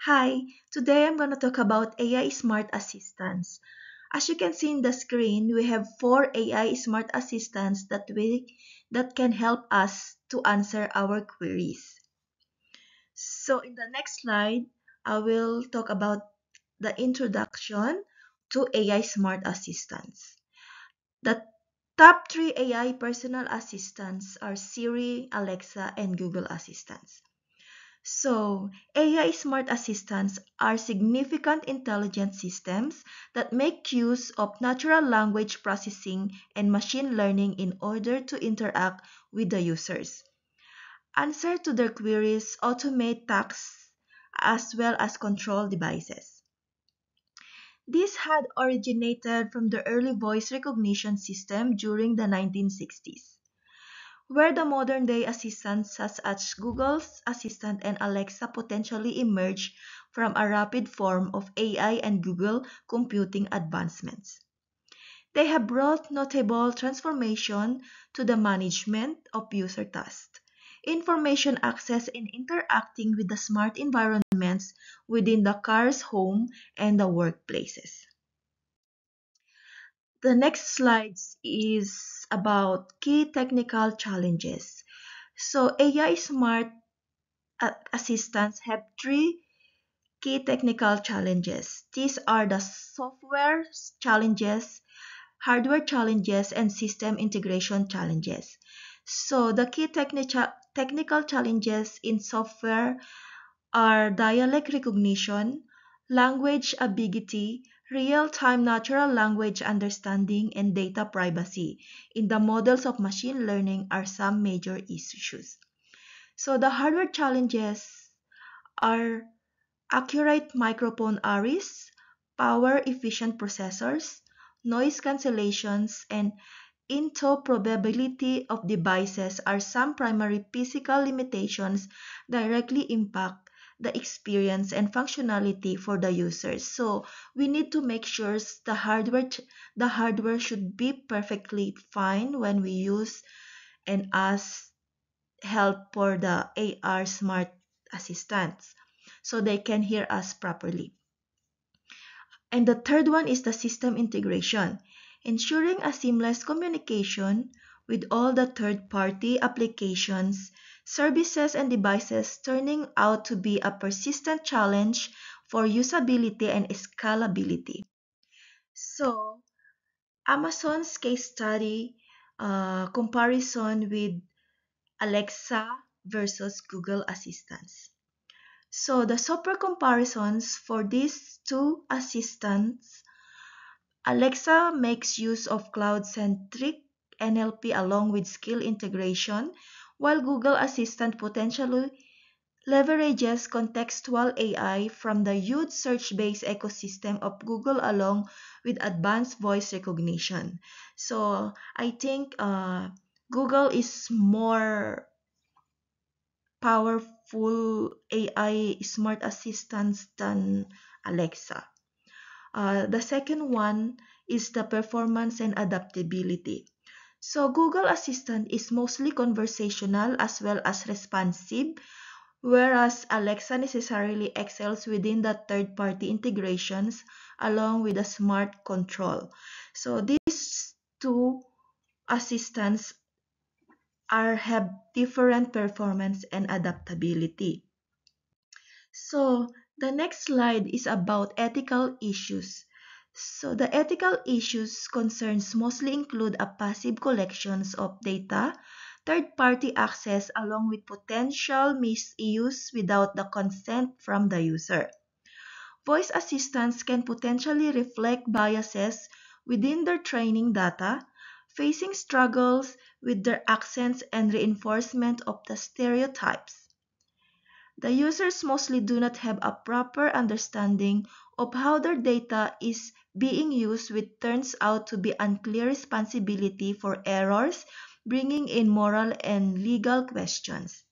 Hi, today I'm going to talk about AI smart assistants. As you can see in the screen, we have four AI smart assistants that can help us to answer our queries. So in the next slide, I will talk about the introduction to AI smart assistants. The top three AI personal assistants are Siri, Alexa, and Google Assistants. So, AI smart assistants are significant intelligent systems that make use of natural language processing and machine learning in order to interact with the users, answer to their queries, automate tasks, as well as control devices. This had originated from the early voice recognition system during the 1960s, where the modern day assistants such as Google's Assistant and Alexa potentially emerge from a rapid form of AI and Google computing advancements. They have brought notable transformation to the management of user tasks, information access, and interacting with the smart environments within the car's home and the workplaces. The next slide is about key technical challenges. So AI smart assistants have three key technical challenges. These are the software challenges, hardware challenges, and system integration challenges. So the key technical challenges in software are dialect recognition, language ambiguity, real-time natural language understanding, and data privacy in the models of machine learning are some major issues. So the hardware challenges are accurate microphone arrays, power-efficient processors, noise cancellations, and interoperability of devices are some primary physical limitations directly impact the experience and functionality for the users. So we need to make sure the hardware should be perfectly fine when we use and ask help for the AR smart assistants so they can hear us properly. And the third one is the system integration, ensuring a seamless communication with all the third-party applications, services, and devices, turning out to be a persistent challenge for usability and scalability. So, Amazon's case study comparison with Alexa versus Google Assistants. So the software comparisons for these two assistants, Alexa makes use of cloud-centric NLP along with skill integration, while Google Assistant potentially leverages contextual AI from the huge search-based ecosystem of Google along with advanced voice recognition. So I think Google is more powerful AI smart assistants than Alexa. The second one is the performance and adaptability. So Google Assistant is mostly conversational as well as responsive, whereas Alexa necessarily excels within the third-party integrations along with the smart control. So these two assistants have different performance and adaptability. So the next slide is about ethical issues. So the ethical issues concerns mostly include a passive collections of data, third-party access along with potential misuse without the consent from the user. Voice assistants can potentially reflect biases within their training data, facing struggles with their accents and reinforcement of the stereotypes. The users mostly do not have a proper understanding of how their data is being used, which turns out to be unclear responsibility for errors, bringing in moral and legal questions.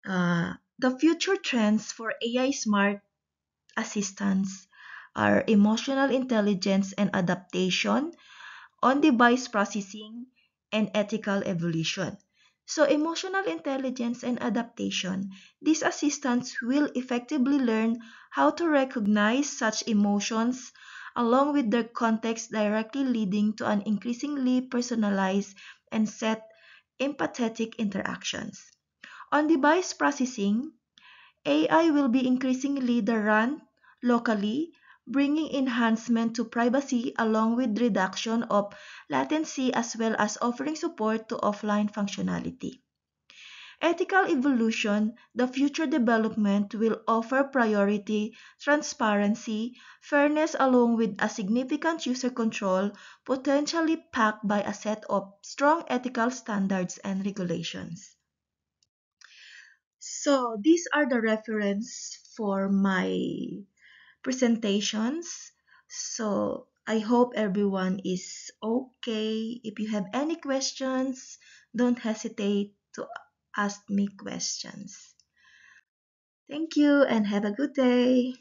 The future trends for AI smart assistants are emotional intelligence and adaptation, on-device processing, and ethical evolution. So, emotional intelligence and adaptation. These assistants will effectively learn how to recognize such emotions along with their context, directly leading to an increasingly personalized and set empathetic interactions. On device processing, AI will be increasingly the run locally, bringing enhancement to privacy along with reduction of latency as well as offering support to offline functionality. Ethical evolution, the future development will offer priority, transparency, fairness along with a significant user control, potentially packed by a set of strong ethical standards and regulations. So these are the reference for my presentations. So I hope everyone is okay. If you have any questions, don't hesitate to ask me questions. Thank you and have a good day.